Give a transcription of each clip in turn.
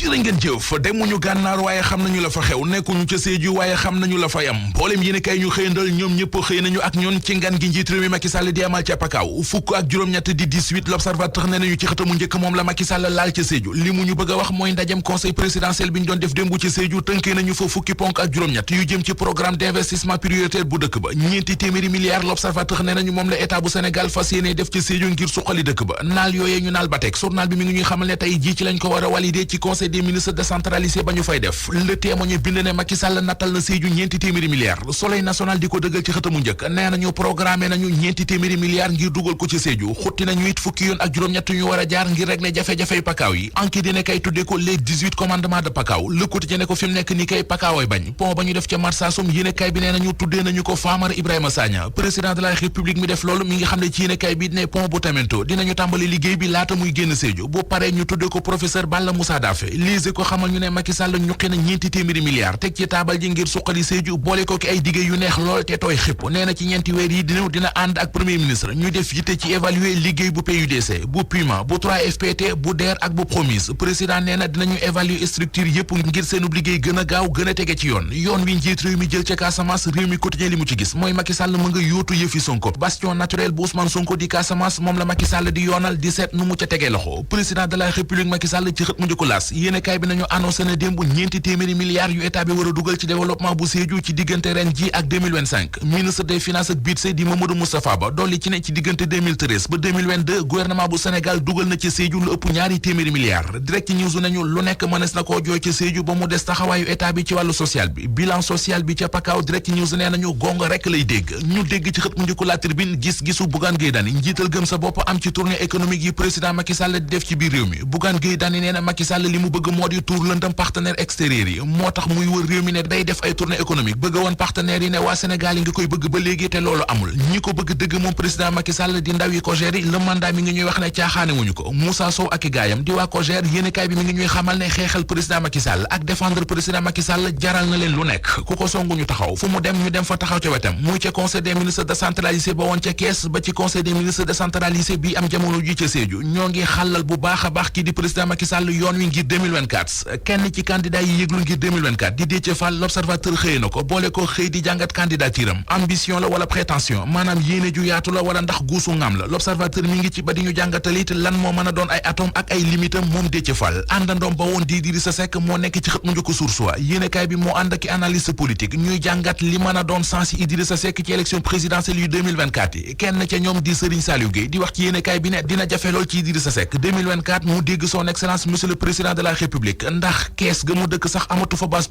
jërë ngeen jëf demuñu gànnaar waaye xam nañu la fa xew nekkuñu ca Sédhiou waaye xam nañu la fa yam mboolem yéen kay ñu xëyandal ñoom ñëpp xëy nañu ak ñoon ci ngan gi njiit réew mi Macky Sall di amal ca Pakaaw fukk ak juróom-ñett di 18 l'Observateur ne nañu ci xëtamu njëkk moom la Macky Sall laal ca Sédhiou li mu ñu bëgg a wax mooy ndajem conseil présidentiel bi ñu doon def démbu ci Sédhiou tënkee nañu fa fukki ponk ak juróom-ñett yu jëm ci programme d'investissement prioritaire bu dëkk ba ñeenti téeméeri milliards l'Observateur ne nañu moom la état bu Sénégal fas yéene def ci Sédhiou ngir suqali dëkk ba naal yooyee ñu naal ba teg journal bi mi ngi ñuy xamal ne tey jii ci lañ ko war a valider ci conseil des ministres décentralisé ba ñu fay def le témoigné bind ne Macky Sall nattal na Sédhiou ñeenti téeméeri milliards Soleil national di ko dëggal ci xëtamu njëkk nee nañu programmé nañu ñeenti téeméeri milliards ngir dugal ko ci Sédhiou xutti nañu it fukki yoon ak juróom-ñett ñu war a jaar ngir régler jafe-jafey Pakaaw yi enquête dina kay tuddee ko les 18 commandements de Pakaaw Le Quotidien ne ko fi mu nekk ni kay Pakaaw bañ pont ba ñu def ca Marsassoum yéenekaay bi nee nañu tuddee nañu ko Famara Ibrahima Sagna président de la République mi def loolu mi ngi xam ne ci yéenekaay bi ne pont bu Tamento dinañu tàmbali liggéey bi laata muy génn Sédhiou bu paree ñu tuddee ko professeur Balla Moussa Daffé lise ko xamal ñu ne Macky Sall ñuqi na ñeenti téeméeri milliards teg ci taabal ji ngir suqali Sédhiou boole ko ki ay digge yu neex lool te tooy xipp nee na ci ñeenti weer yi dina ànd ak premier ministre ñu def yitte ci évaluer liggéey bu PUDC bu Puma bu 3FPT bu DER ak bu Promise président nee na dinañu évaluer structure yëpp ngir seenub liggéey gën a gaaw gën a tege ci yoon wi njiit réew mi jël ca Casamance réew mi quotidien li mu ci gis mooy Macky Sall mu nga yóotu yëfi Sonko bastion naturel bu Ousmane Sonko di Casamance moom la Macky Sall di yoonal di seet nu mu ca tegee loxo président de la République Macky Sall ci xët mu njëkk laas yéenekaay bi nañu annoncé na démb ñeenti téeméeri milliards yu état bi war a dugal ci développement bu Sédhiou ci diggante ren ji ak 2025 ministre des finances ak budget di Mamadou Moustapha Ba dolli ci ne ci diggante 2013 ba 2022 gouvernement bu Sénégal dugal na ci Sédhiou lu ëpp ñaari téeméeri milliards direct news nañu lu nekk mënees na koo jooy ci Sédhiou ba mu des taxawaayu état bi ci wàllu social bi bilan social bi ca Pakaaw direct news nee nañu gonga rek lay dégg ñu dégg ci xët mu njëkk La Tribune gis-gisu Bougane Gueye Dany njiital gëm sa bopp am ci tournée économique yi président Macky Sall di def ci biir réew mi Bougane Gueye Dany nee na Macky Sall li mu bëgg moo di tuur lëndam partenaire extérieurs yi moo tax muy wër réew mi ne day def ay tournée économique bëgg woon partenaires yi ne waa Sénégal yi nga koy bëgg ba léegi te loolu amul ñi ko bëgg dëgg moom président Macky Sall di ndaw yi COJER yi le mandat mi ngi ñuy wax ne caaxaane wuñu ko Moussa Sow ak i gaayam di waa COJER yéenekaay bi mi ngi ñuy xamal ne xeexal président Macky Sall ak défendre président Macky Sall jaral na leen lu nekk ku ko songu ñu taxaw fu mu dem ñu dem fa taxaw ca wetam muy ca conseil des ministres décentralisé ba woon ca Kees ba ci conseil des ministres décentralisé bi am jamono ji ca Sédhiou ñoo ngi xàllal bu baax a baax kii di président Macky Sall yoon wi ngir 2024 kenn ci candidat yi yëglu ngir 2024 di Déthié Fall l'Observateur xëy na ko boole ko xëy di jàngat candidature am ambition la wala prétention maanaam yéene ju yaatu la wala ndax guusu ngam la l'Observateur mi ngi ci ba di ñu jàngatal it lan moo mën a doon ay atome ak ay limitam moom Déthié Fall àndandoom ba woon di Idrissa Seck moo nekk ci xët mu njëkk Source A yéenekaay bi moo ànd ak analyste politique ñuy jàngat li mën a doon sens yi Idrissa Seck ci élection présidentielle yu 2024 yi kenn ca ñoom di Serigne Saliou Gueye di wax ci yéenekaay bi ne dina jafe lool ci Idrissa Seck 2024 mu dégg son excellence monsieur le président de la République ndax kees ga mu dëkk sax amatu fa base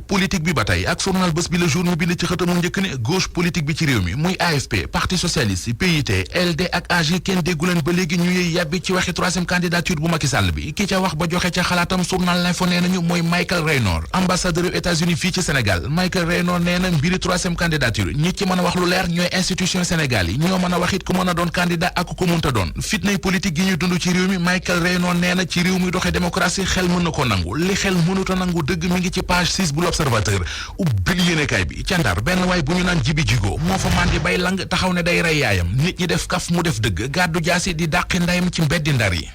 politique bi ba tey ak journal Bës Bi Le Jour mi bind ci xëtamu njëkk ne gauche politique bi ci réew mi muy AFP parti socialiste PIT LD ak AG kenn déggu leen ba léegi ñu yëy yàbbi ci waxi troisième candidature bu Macky Sall bi ki ca wax ba joxe ca xalaatam journal L'Info nee nañu mooy Michael Raynor ambassadeur yu États-Unis fii ci Sénégal Michael Raynor nee na mbiri troisième candidature ñi ci mën a wax lu leer ñooy institution Sénégal yi ñoo mën a wax it ku mën a doon candidat ak ku mënta doon fitnay politique yi ñuy dund ci réew mi Michael Raynor nee na ci réew mi doxee démocratie xel mën na ko nangu li xel mënuta nangu dëgg mi ngi ci page 6 bu l'Observateur ubbil yéenekaay bi ca Ndar benn waay bu ñu naan Jibi Jigo moo fa mandi bay lang taxaw ne day rey yaayam nit ñi def kaf mu def dëgg gàddu jaasi di dàqi ndayam ci mbeddi Ndar yi